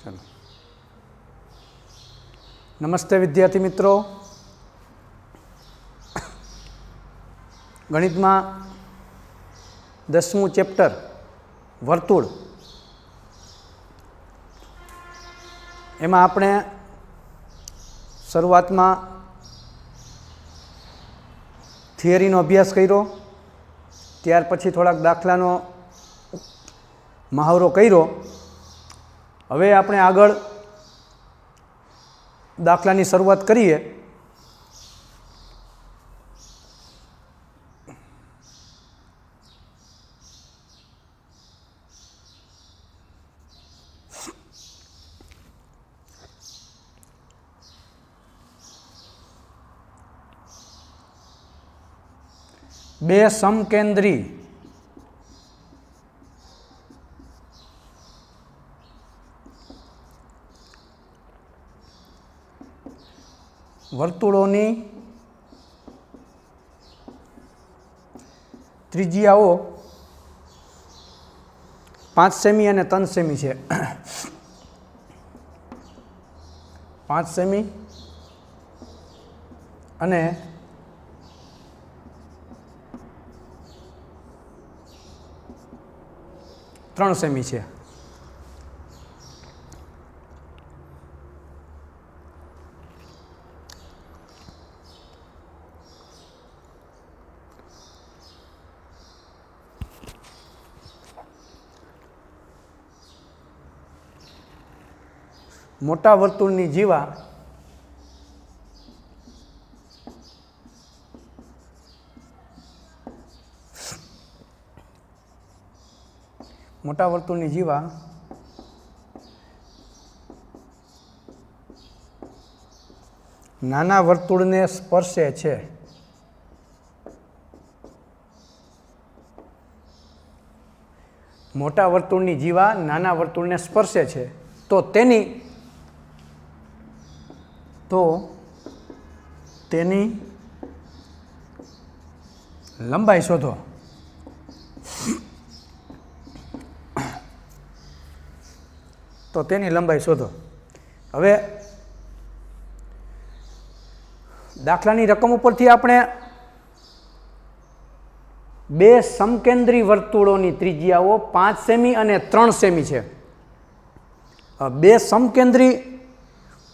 चलो नमस्ते विद्यार्थी मित्रों। गणित में 10मुं चेप्टर वर्तुळ एमां आपणे शुरुआत में थियरीनो अभ्यास कर्यो, त्यार पछी थोड़ाक दाखलानो महावरो कर्यो। हवे आपणे आगळ दाखलानी शरूआत करीए। बे समकेंद्री वर्तुळोनी त्रिज्याओ 5 सेमी और 3 सेमी है। 5 सेमी अने 3 सेमी है। मोटा वर्तुळनी जीवा मोटा वर्तुळनी जीवा नाना वर्तुळने स्पर्शे छे। मोटा वर्तुळनी जीवा नाना वर्तुळने स्पर्शे छे तो तेनी लंबाई शोधो। तो तेनी लंबाई शोधो। हवे दाखलानी रकम उपरथी आपणे बे समकेंद्री वर्तुळोनी त्रिज्याओ 5 सेमी अने 3 सेमी छे। बे समकेंद्री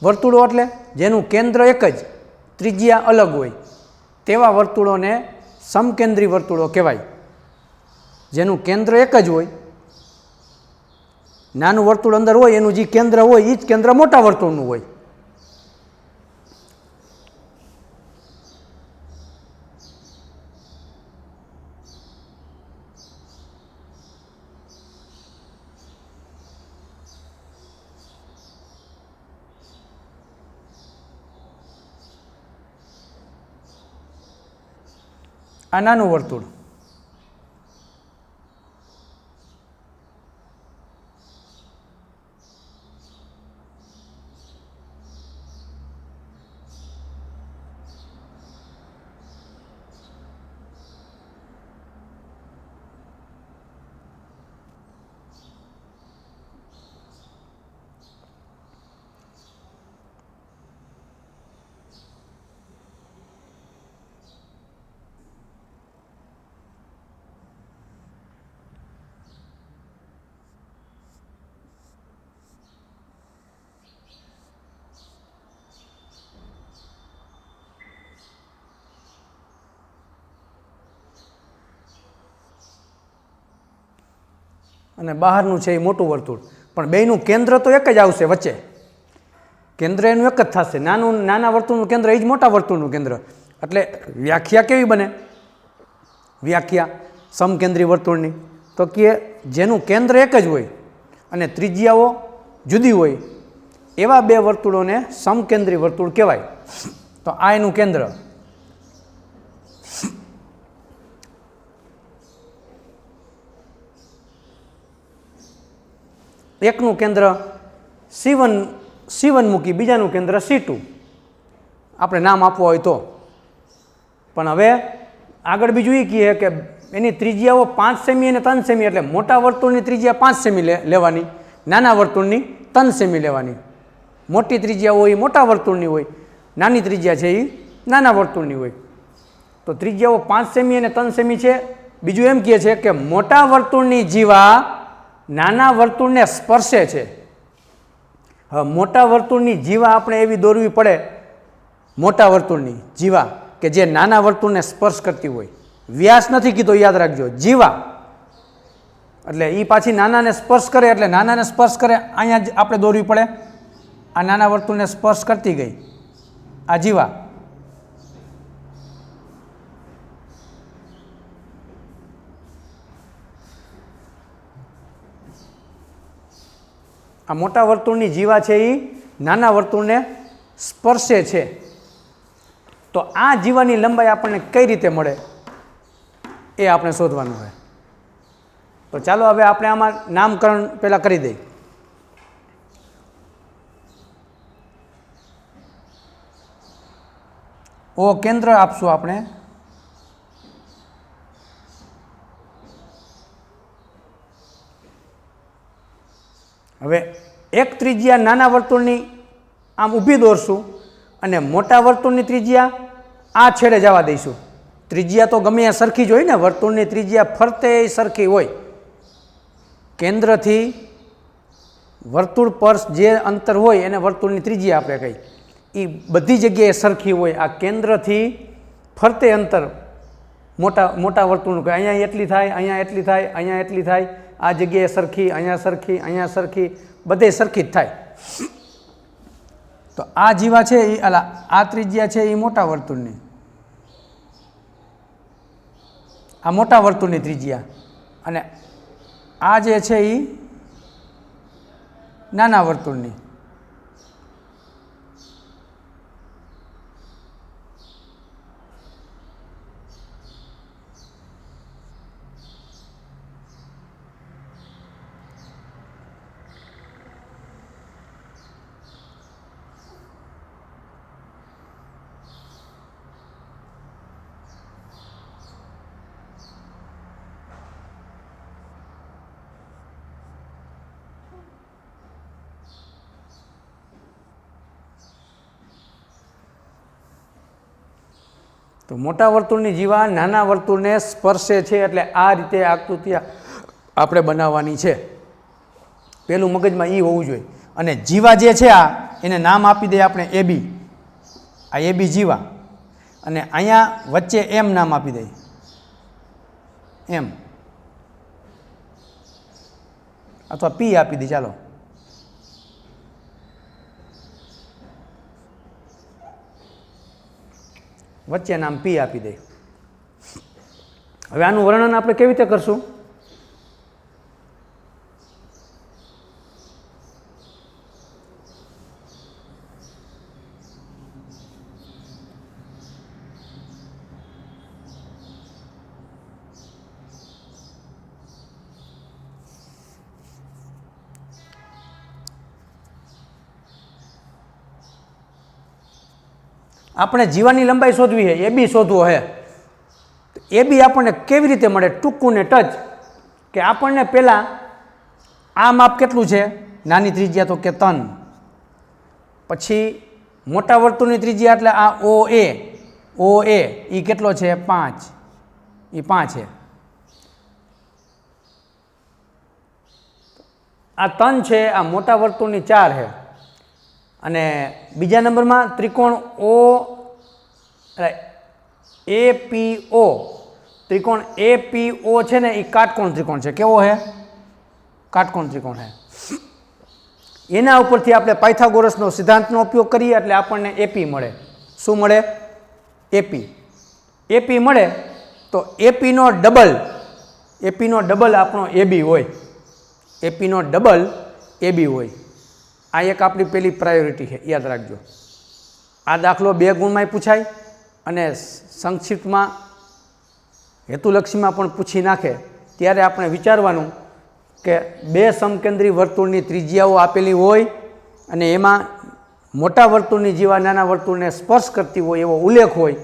वर्तुळो एटले जेनुं केंद्र एक ज त्रिज्या अलग होय तेवा वर्तुळोने समकेंद्री वर्तुळो कहेवाय। जेनुं केंद्र एक ज होय, नानुं वर्तुळ अंदर होय एनुं जे केंद्र होय ए ज केंद्र मोटा वर्तुळनुं होय। आ नानुं वर्तुळ અને બહારનું છે એ મોટું વર્તુળ, પણ બેયનું કેન્દ્ર તો એક જ આવશે વચ્ચે। કેન્દ્ર એનું એક જ થશે। નાના વર્તુળનું કેન્દ્ર એ જ મોટા વર્તુળનું કેન્દ્ર। એટલે વ્યાખ્યા કેવી બને? વ્યાખ્યા સમકેન્દ્રી વર્તુળની તો કે જેનું કેન્દ્ર એક જ હોય અને ત્રિજ્યાઓ જુદી હોય એવા બે વર્તુળોને સમકેન્દ્રી વર્તુળ કહેવાય। તો આ એનું કેન્દ્ર। એકનું કેન્દ્ર C1 મૂકી, બીજાનું કેન્દ્ર C2 આપણે નામ આપવું હોય તો। પણ હવે આગળ બીજું એ કહે કે એની ત્રિજ્યાઓ 5 સેમી અને 3 સેમી, એટલે મોટા વર્તુળની ત્રિજ્યા 5 સેમી લેવાની, નાના વર્તુળની 3 સેમી લેવાની. મોટી ત્રિજ્યા હોય એ મોટા વર્તુળની હોય, નાની ત્રિજ્યા છે એ નાના વર્તુળની હોય. તો ત્રિજ્યાઓ 5 સેમી અને 3 સેમી છે. બીજું એમ કહે છે કે મોટા વર્તુળની જીવા નાના વર્તુળને સ્પર્શે છે. હવે મોટા વર્તુળની જીવા આપણે એવી દોરવી પડે, મોટા વર્તુળની જીવા કે જે નાના વર્તુળને સ્પર્શ કરતી હોય. વ્યાસ નથી કીધો, યાદ રાખજો, જીવા. એટલે એ પાછી નાનાને સ્પર્શ કરે, એટલે નાનાને સ્પર્શ કરે અહીંયા જ આપણે દોરવી પડે. આ નાના વર્તુળને સ્પર્શ કરતી ગઈ આ જીવા. આ મોટા વર્તુળની જીવા છે એ નાના વર્તુળને સ્પર્શે છે. તો આ જીવાની લંબાઈ આપણને કઈ રીતે મળે એ આપણે શોધવાનું હોય. તો ચાલો હવે આપણે આમાં નામકરણ પહેલાં કરી દઈએ. ઓ કેન્દ્ર આપશું આપણે. હવે એક ત્રિજ્યા નાના વર્તુળની આમ ઊભી દોરશું અને મોટા વર્તુળની ત્રિજ્યા આ છેડે જવા દઈશું. ત્રિજ્યા તો ગમે ત્યાં સરખી જ હોય ને, વર્તુળની ત્રિજ્યા ફરતે સરખી હોય. કેન્દ્રથી વર્તુળ પર જે અંતર હોય એને વર્તુળની ત્રિજ્યા આપણે કહી. એ બધી જગ્યાએ સરખી હોય. આ કેન્દ્રથી ફરતે અંતર મોટા વર્તુળનું કહે. અહીંયા એટલી થાય, અહીંયા એટલી થાય, અહીંયા એટલી થાય. આ જગ્યાએ સરખી, અહીંયા સરખી, અહીંયા સરખી, બધે સરખી જ થાય. તો આ જીવા છે એ આ ત્રિજ્યા છે એ મોટા વર્તુળની, આ મોટા વર્તુળની ત્રિજ્યા, અને આ જે છે એ નાના વર્તુળની. તો મોટા વર્તુળની જીવા નાના વર્તુળને સ્પર્શે છે. એટલે આ રીતે આકૃતિ આપણે બનાવવાની છે. પેલું મગજમાં એ હોવું જોઈએ. અને જીવા જે છે આ એને નામ આપી દઈએ આપણે AB. આ AB જીવા, અને અહીંયા વચ્ચે M નામ આપી દઈએ, M અથવા P આપી દઈએ. ચાલો, વચ્ચે નામ P આપી દે. હવે આનું વર્ણન આપણે કેવી રીતે કરશું? આપણે જીવાની લંબાઈ શોધવી છે, AB શોધવો છે. AB આપણને કેવી રીતે મળે? ટૂંકું ને ટચ. કે આપણને પહેલાં આ માપ કેટલું છે? નાની ત્રિજ્યા તો કે 3. પછી મોટા વર્તુળની ત્રિજ્યા એટલે આ OA એ કેટલો છે? 5. એ 5 છે. આ 3 છે, આ મોટા વર્તુળની 4 છે. અને બીજા નંબરમાં ત્રિકોણ APO, ત્રિકોણ APO છે ને એ કાટકોણ ત્રિકોણ છે. કેવો છે? કાટકોણ ત્રિકોણ છે. એના ઉપરથી આપણે પાયથાગોરસનો સિદ્ધાંતનો ઉપયોગ કરીએ એટલે આપણને AP મળે. શું મળે? AP મળે તો APનો ડબલ આપણો AB હોય. APનો ડબલ AB હોય. આ એક આપણી પહેલી પ્રાયોરિટી છે, યાદ રાખજો. આ દાખલો 2 ગુણમાંય પૂછાય અને સંક્ષિપ્તમાં હેતુલક્ષીમાં પણ પૂછી નાખે. ત્યારે આપણે વિચારવાનું કે 2 સમકેન્દ્રી વર્તુળની ત્રિજ્યાઓ આપેલી હોય અને એમાં મોટા વર્તુળની જીવા નાના વર્તુળને સ્પર્શ કરતી હોય એવો ઉલ્લેખ હોય,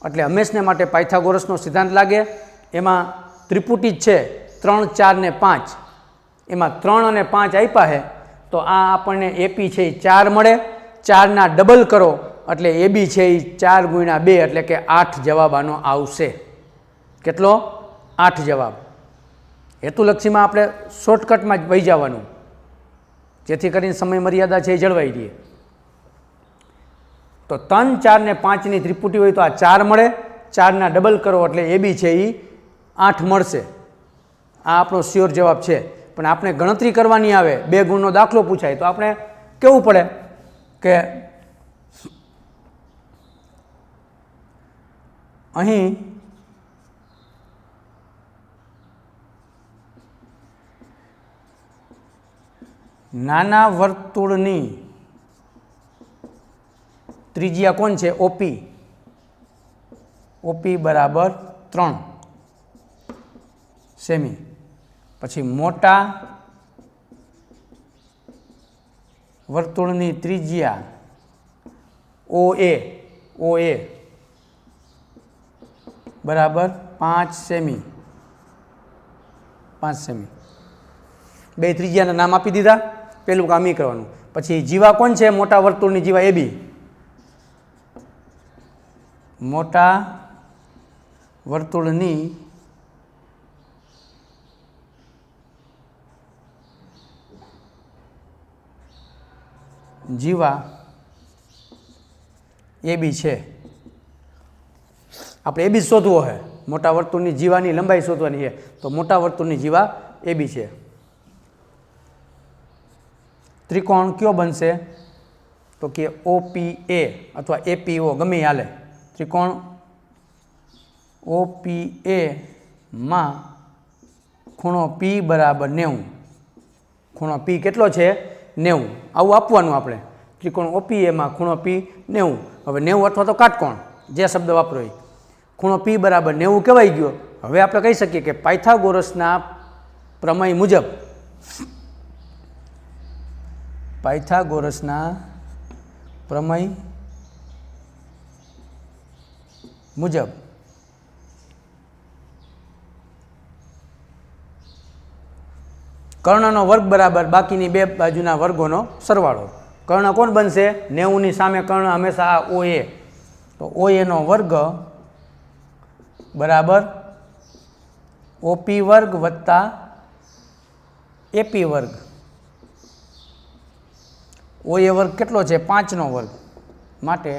એટલે હંમેશને માટે પાયથાગોરસનો સિદ્ધાંત લાગે. એમાં ત્રિપુટી જ છે 3, 4 ને 5. એમાં 3 અને 5 આપ્યા છે તો આ આપણને એપી છે એ 4 મળે, 4ના ડબલ કરો એટલે એબી છે એ 4 ગુણ્યા 2 એટલે કે 8 જવાબ આનો આવશે. કેટલો? 8 જવાબ. હેતુલક્ષીમાં આપણે શોર્ટકટમાં જ વહી જવાનું, જેથી કરીને સમય મર્યાદા છે એ જળવાઈ રહે. તો 3, 4 ને 5ની ત્રિપુટી હોય તો આ 4 મળે, 4ના ડબલ કરો એટલે એબી છે એ 8 મળશે. આ આપણો શ્યોર જવાબ છે. પણ આપણે ગણતરી કરવાની આવે, 2 ગુણનો દાખલો પૂછાય તો આપણે કેવું પડે કે અહીં નાના વર્તુળની ત્રિજ્યા કોણ છે? ઓપી. ઓપી બરાબર 3 સેમી. પછી મોટા વર્તુળની ત્રિજ્યા ઓએ, ઓએ બરાબર 5 સેમી. 5 સેમી. બે ત્રિજ્યાના નામ આપી દીધા. પેલું કામ એ કરવાનું. પછી જીવા કોણ છે? મોટા વર્તુળની જીવા એબી. મોટા વર્તુળની જીવા એબી છે. આપણે એબી શોધવો છે. મોટા વર્તુળની જીવાની લંબાઈ શોધવાની છે. તો મોટા વર્તુળની જીવા એબી છે. ત્રિકોણ કયો બનશે? તો કે ઓપીએ અથવા એપીઓ ગમે હાલે. ત્રિકોણ ઓપીએ માં ખૂણો પી બરાબર 90. ખૂણો પી કેટલો છે? 90. આવું આપવાનું આપણે. ત્રિકોણ ઓપીએ માં ખૂણો પી 90. હવે 90 અથવા તો કાટકોણ, જે શબ્દ વાપરો એ. ખૂણો પી બરાબર 90 કહેવાય ગયો. હવે આપણે કહી શકીએ કે પાયથાગોરસના પ્રમેય મુજબ, પાયથાગોરસના પ્રમેય મુજબ કર્ણનો વર્ગ બરાબર બાકીની બે બાજુના વર્ગોનો સરવાળો. કર્ણ કોણ બનશે? 90ની સામે કર્ણ હંમેશા આ ઓએ. તો ઓએનો વર્ગ બરાબર ઓપી વર્ગ વત્તા એપી વર્ગ. ઓએ વર્ગ કેટલો છે? 5નો વર્ગ. માટે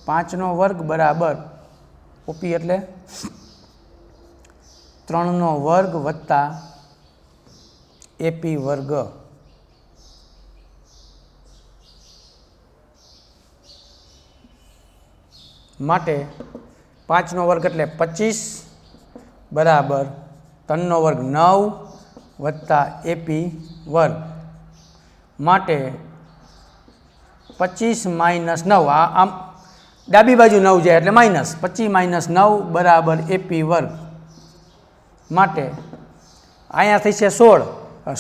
5નો વર્ગ બરાબર ઓપી એટલે 3નો વર્ગ વત્તા એપી વર્ગ. માટે 5નો વર્ગ એટલે 25 બરાબર 3નો વર્ગ 9 વત્તા એપી વર્ગ. માટે 25 માઇનસ 9, આમ ડાબી બાજુ 9 જાય એટલે માઇનસ. 25 માઇનસ 9 બરાબર એપી વર્ગ. માટે અહીંયા થઈ છે 16.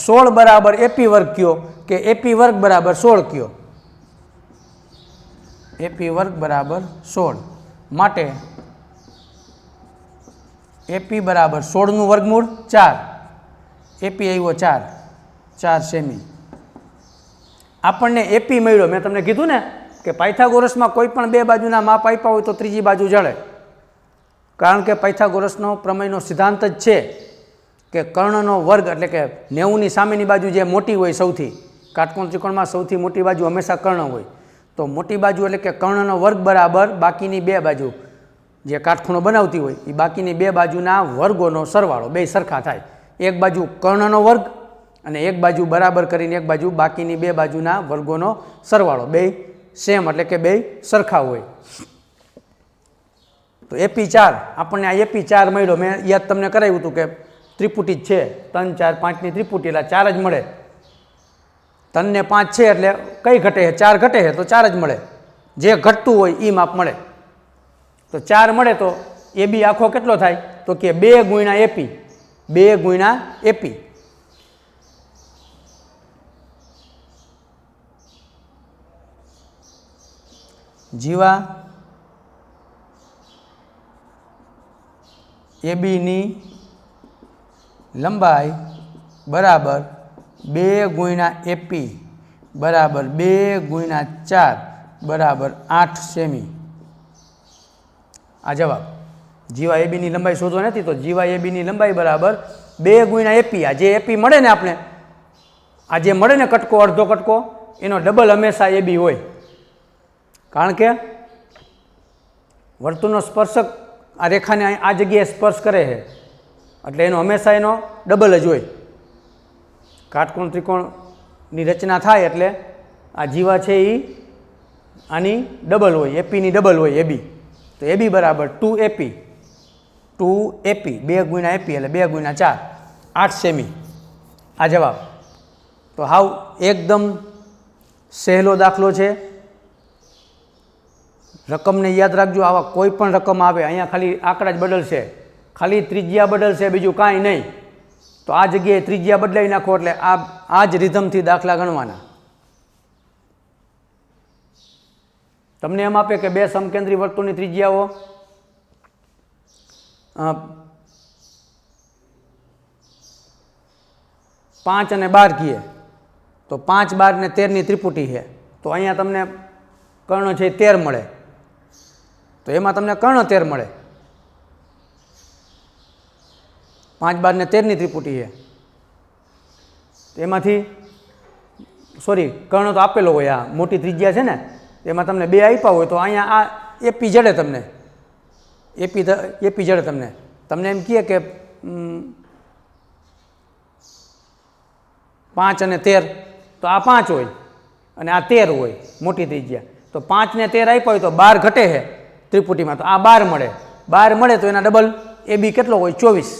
16 બરાબર એપી વર્ગ કયો કે એપી વર્ગ બરાબર 16 કયો? એપી વર્ગ બરાબર 16. માટે એપી બરાબર 16નું વર્ગમૂળ 4. એપી આવ્યો 4 સેમી. આપણને એપી મળ્યો. મેં તમને કીધું ને કે પાયથાગોરસમાં કોઈ પણ બે બાજુના માપ આપ્યા હોય તો ત્રીજી બાજુ જળે. કારણ કે પાયથાગોરસનો પ્રમેયનો સિદ્ધાંત જ છે કે કર્ણનો વર્ગ એટલે કે 90ની સામેની બાજુ જે મોટી હોય, સૌથી કાટકોણ ત્રિકોણમાં સૌથી મોટી બાજુ હંમેશા કર્ણ હોય. તો મોટી બાજુ એટલે કે કર્ણનો વર્ગ બરાબર બાકીની બે બાજુ જે કાટખૂણો બનાવતી હોય એ બાકીની બે બાજુના વર્ગોનો સરવાળો. બે સરખા થાય. એક બાજુ કર્ણનો વર્ગ અને એક બાજુ બરાબર કરીને એક બાજુ બાકીની બે બાજુના વર્ગોનો સરવાળો. બે સેમ એટલે કે બે સરખા હોય. તો એપી 4 આપણને આ એપી 4 મળ્યો. મેં યાદ તમને કરાવ્યું હતું કે ત્રિપુટી જ છે. 3, 4, 5ની ત્રિપુટી એટલે 4 જ મળે. 3 ને 5 છે એટલે કઈ ઘટે છે? 4 ઘટે છે તો 4 જ મળે. જે ઘટતું હોય એ માપ મળે. તો 4 મળે તો એબી આખો કેટલો થાય? તો કે 2 ગુણ્યા એપી. 2 ગુણ્યા એપી. જીવા એબીની લંબાઈ બરાબર 2 ગુણ્યા એપી બરાબર 2 ગુણ્યા 4 બરાબર 8 સેમી। આ જવાબ। જીવા એબીની લંબાઈ શોધવા નથી તો જીવા એબીની લંબાઈ બરાબર 2 ગુણ્યા એપી। આ જે એપી મળે ને આપણે, આ જે મળે ને કટકો, અડધો કટકો, એનો ડબલ હંમેશા એબી હોય, કારણ કે વર્તુળનો સ્પર્શક આ રેખાને આ જગ્યાએ સ્પર્શ કરે છે, એટલે એનો હંમેશા એનો ડબલ જ હોય। કાટકોણ ત્રિકોણની રચના થાય એટલે આ જીવા છે એ આની ડબલ હોય, એપીની ડબલ હોય એબી। તો એબી બરાબર 2 એપી, 2 એપી 2 ગુણ્યા એપી એટલે 2 ગુણ્યા 4 8 સેમી। આ જવાબ। તો હાવ એકદમ સહેલો દાખલો છે। રકમને યાદ રાખજો, આવા કોઈ પણ રકમ આવે અહીંયા ખાલી આંકડા જ બદલશે, ખાલી ત્રિજ્યા બદલશે, બીજું કાંઈ નહીં। તો આ જગ્યાએ ત્રિજ્યા બદલાવી નાખો એટલે આ જ રિધમથી દાખલા ગણવાના। તમને એમ આપે કે બે સમકેન્દ્રી વર્તુળની ત્રિજ્યાઓ 5 અને 12 કીએ તો 5, 12 ને 13 ની ત્રિપુટી છે, તો અહીંયા તમને કર્ણ છે 13 મળે, તો એમાં તમને કર્ણ 13 મળે। 5, 12 ને 13 ની ત્રિપુટી છે, એમાંથી સોરી કર્ણ તો આપેલો હોય, આ મોટી ત્રિજ્યા છે ને એમાં તમને 2 આપ્યા હોય, તો અહીંયા આ એપી જડે તમને, એપી જડે તમને એમ કહે કે 5 અને 13, તો આ 5 હોય અને આ 13 હોય મોટી ત્રિજ્યા, તો 5 ને 13 આપ્યા હોય તો 12 ઘટે છે ત્રિપુટીમાં, તો આ 12 મળે। 12 મળે તો એના ડબલ એબી કેટલો હોય? 24।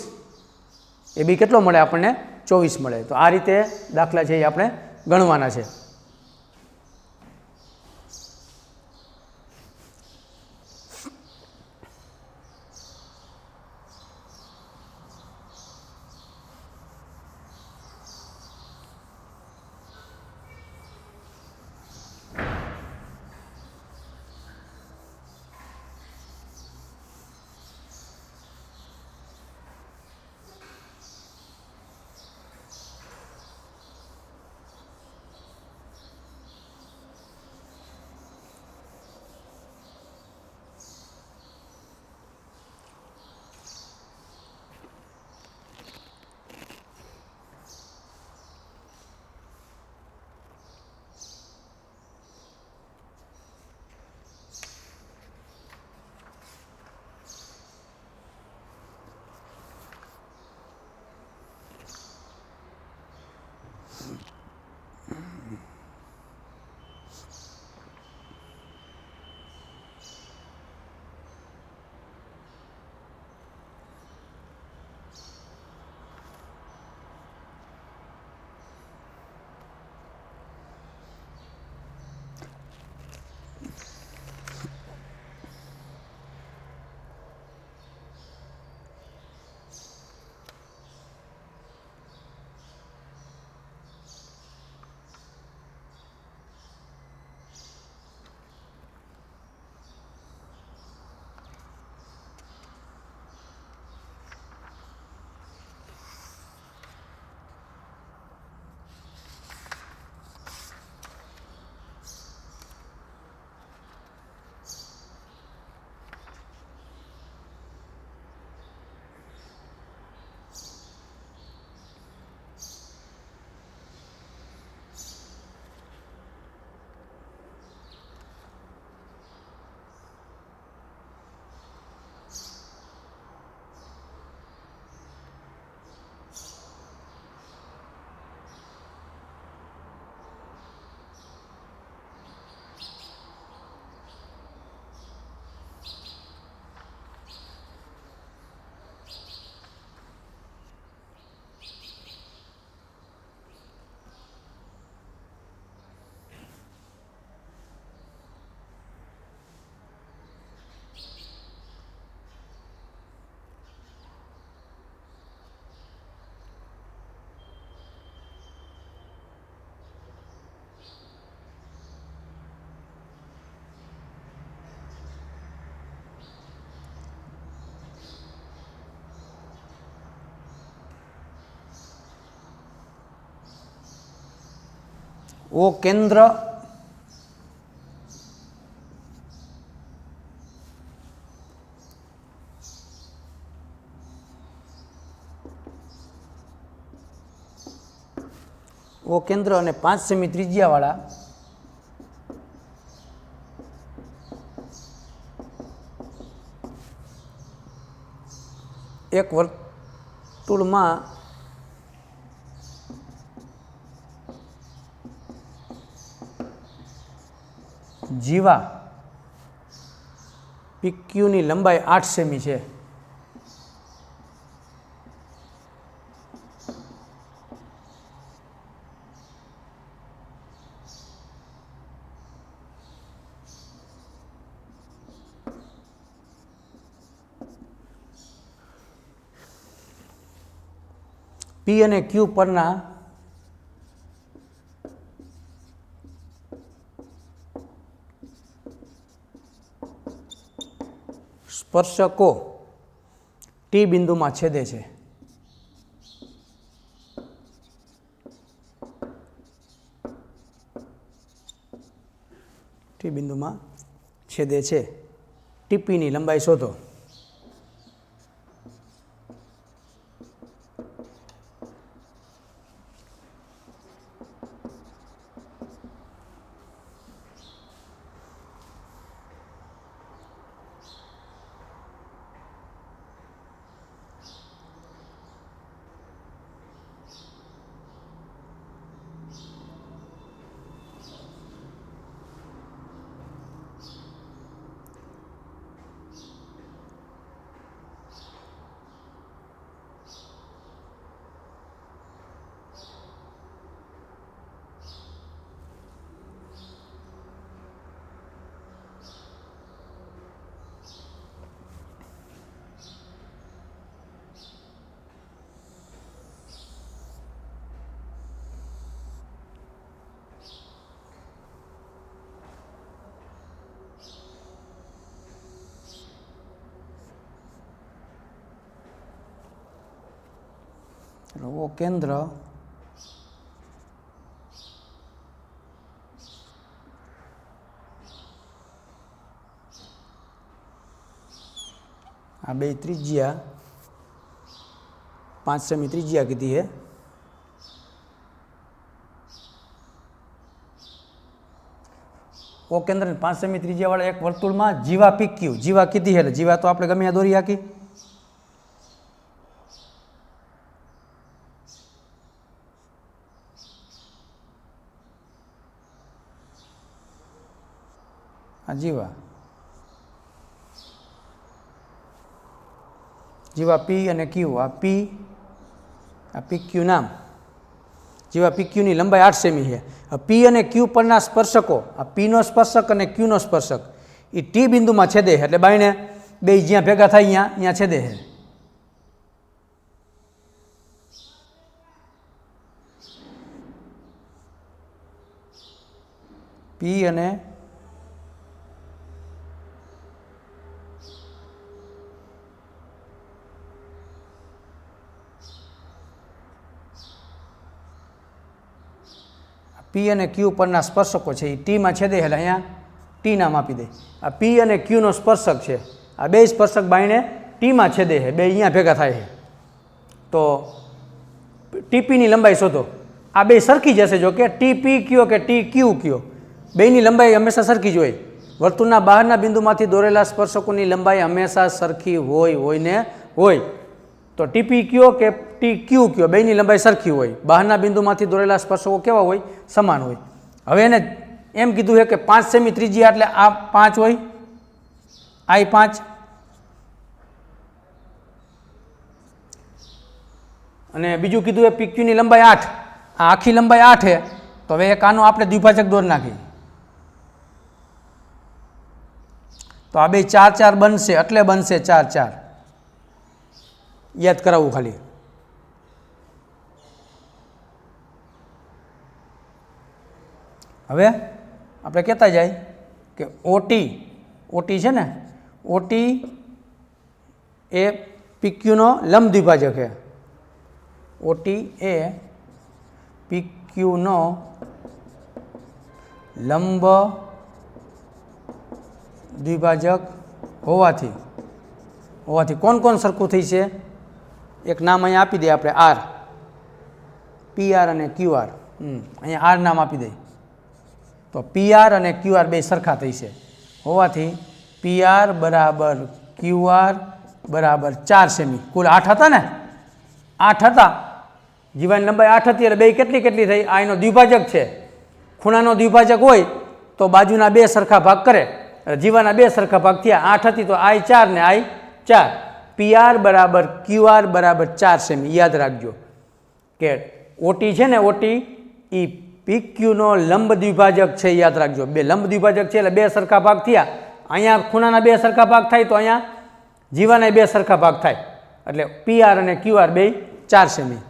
એબી કેટલો મળે આપણને? 24 મળે। તો આ રીતે દાખલા છે એ આપણે ગણવાના છે। ઓ કેન્દ્ર ઓ કેન્દ્ર અને 5 સેમી ત્રિજ્યાવાળા એક વર્તુળમાં જીવા પીક્યુની લંબાઈ 8 સેમી છે. પી અને ક્યુ પરના સ્પર્શકો ટી બિંદુમાં છેદે છે. ટી બિંદુમાં છેદે છે. ટીપીની લંબાઈ શોધો. ઓ કેન્દ્ર આ બે ત્રિજ્યા 5 સેમી ત્રિજ્યા કીધી है. ઓ કેન્દ્ર 5 સેમી ત્રિજ્યાવાળા એક વર્તુળમાં જીવા પીક્યુ જીવા કીધી है. જીવા તો આપણે ગમે દોરી હાકી. જીવા જીવા પી અને ક્યુ આ પી ક્યુ નામ જીવા પી ક્યુની લંબાઈ 8 સેમી છે. પી અને ક્યુ પરના સ્પર્શકો આ પીનો સ્પર્શક અને ક્યુનો સ્પર્શક એ ટી બિંદુમાં છેદે છે. એટલે બાઈને બે જ્યાં ભેગા થાય અહીંયા છેદે છે. પી અને પી અને ક્યુ પરના સ્પર્શકો છે એ ટીમાં છેદે એટલે અહીંયા ટી નામ આપી દે. આ પી અને ક્યુનો સ્પર્શક છે. આ બે સ્પર્શક બાઈને ટીમાં છેદે છે. બે અહીંયા ભેગા થાય છે. તો ટીપીની લંબાઈ શોધો. આ બે સરખી જશે. જો કે ટીપી કયો કે ટી ક્યુ કયો બેની લંબાઈ હંમેશા સરખી જ હોય. વર્તુળના બહારના બિંદુમાંથી દોરેલા સ્પર્શકોની લંબાઈ હંમેશા સરખી હોય ને હોય. તો ટીપી કયો કે ટી ક્યુ કયો બેની લંબાઈ સરખી હોય. બહારના બિંદુમાંથી દોરેલા સ્પર્શકો કેવા હોય? સમાન હોય. હવે એને એમ કીધું છે કે 5 સેમી ત્રિજ્યા એટલે આ 5 હોય, આ 5 અને બીજું કીધું એ પીક્યુની લંબાઈ 8. આ આખી લંબાઈ 8 છે. તો હવે એક આનો આપણે દ્વિભાજક દોર નાખીએ તો આ બે 4 4 બનશે. એટલે બનશે 4 4. યાદ કરાવવું ખાલી. હવે આપણે કહેતા જાય કે ઓટી છે ને, ઓટી એ પીક્યુનો લંબ દ્વિભાજક છે. ઓટી એ પીક્યુનો લંબ દ્વિભાજક હોવાથી કોણ કોણ સરખું થઈ છે? એક નામ અહીંયા આપી દઈએ આપણે, આર, PR અને QR. અહીંયા આર નામ આપી દઈએ તો PR અને QR બે સરખા થઈ છે હોવાથી PR બરાબર QR બરાબર 4 સેમી. કુલ 8 હતા ને, 8 હતા. જીવાની લંબાઈ 8 હતી એટલે બે કેટલી કેટલી થઈ? આ એનો દ્વિભાજક છે. ખૂણાનો દ્વિભાજક હોય તો બાજુના બે સરખા ભાગ કરે. જીવાના બે સરખા ભાગ થયા. 8 હતી તો I 4 ને I 4. PR બરાબર QR બરાબર 4 સેમી. યાદ રાખજો કે OT છે ને, OT એ PQ નો લંબ દ્વિભાજક છે. યાદ રાખજો, બે લંબ દ્વિભાજક છે એટલે બે સરખા ભાગ થયા. અહીંયા ખૂણાના બે સરખા ભાગ થાય તો અહીંયા જીવાના બે સરખા ભાગ થાય એટલે PR અને QR બે 4 સેમી.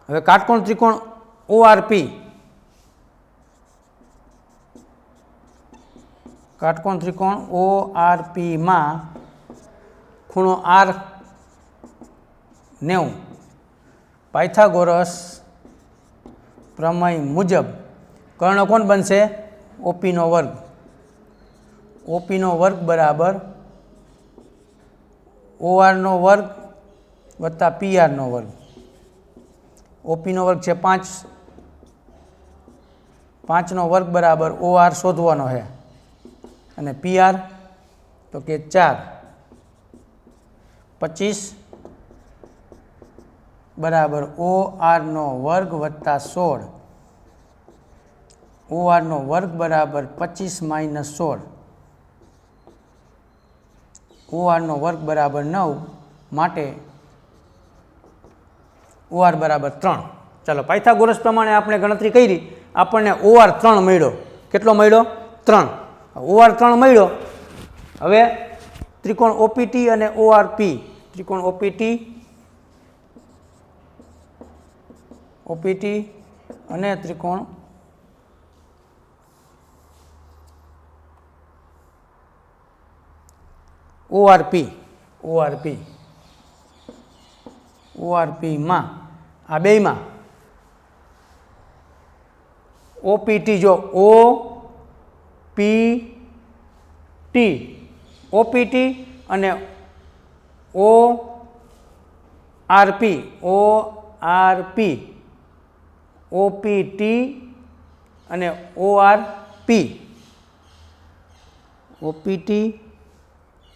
હવે કાટકોણ ત્રિકોણ ORP, કાટકોણ ત્રિકોણ ORP માં ખૂણો R 90, પાયથાગોરસ પ્રમેય મુજબ કર્ણ કોણ બનશે? OP નો વર્ગ. OP નો વર્ગ બરાબર OR નો વર્ગ વત્તા PR નો વર્ગ. OP નો વર્ગ છે 5, 5 નો વર્ગ બરાબર OR શોધવાનો છે અને PR તો કે 4, 25 બરાબર OR નો વર્ગ વત્તા 16. OR નો વર્ગ બરાબર 25 માઇનસ 16. OR નો વર્ગ બરાબર 9 માટે OR બરાબર 3. ચાલો, પાયથાગોરસ પ્રમાણે આપણે ગણતરી કરી, આપણને OR 3 મળ્યો. કેટલો મળ્યો? 3. OR 3 મળ્યો. હવે ત્રિકોણ OPT અને ORP, ત્રિકોણ OPT અને ત્રિકોણ ORP માં આ બેયમાં OPT જો OPT અને ORP OPT અને ORP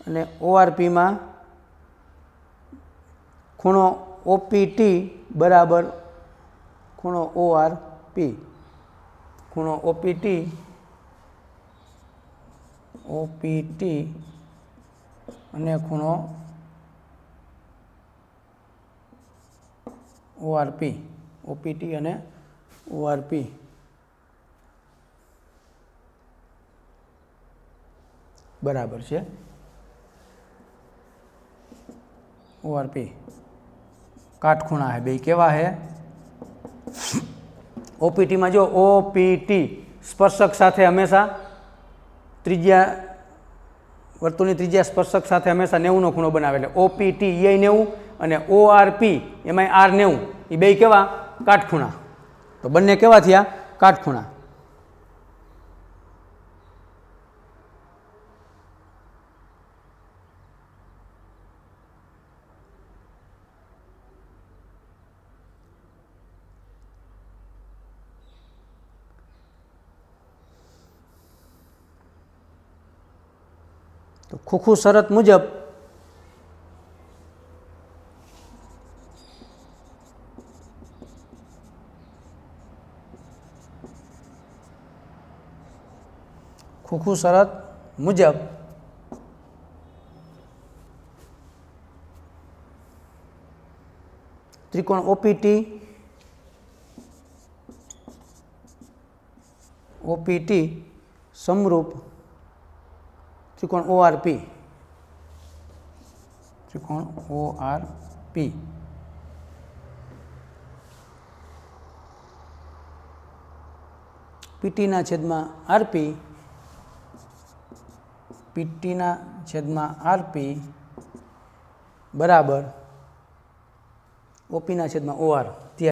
અને ORP માં ખૂણો OPT બરાબર ખૂણો ORP. ખૂણો OPT અને ખૂણો ORP, OPT અને ORP બરાબર છે ORP. કાટખૂણા હે બે. કેવા હે? OPT માં જો OPT સ્પર્શક સાથે હંમેશા ત્રિજ્યા, વર્તુળની ત્રિજ્યા સ્પર્શક સાથે હંમેશા 90 નો ખૂણો બનાવે એટલે OPT એ 90 અને ORP એમાં R 90. એ બે કેવા? કાટખૂણા. તો બંને કેવા થયા? કાટખૂણા. તો ખોખુ શરત મુજબ ત્રિકોણ OPT સમરૂપ ત્રિકોણ ORP, PT ના છેદમાં RP, બરાબર OP ના છેદમાં OR.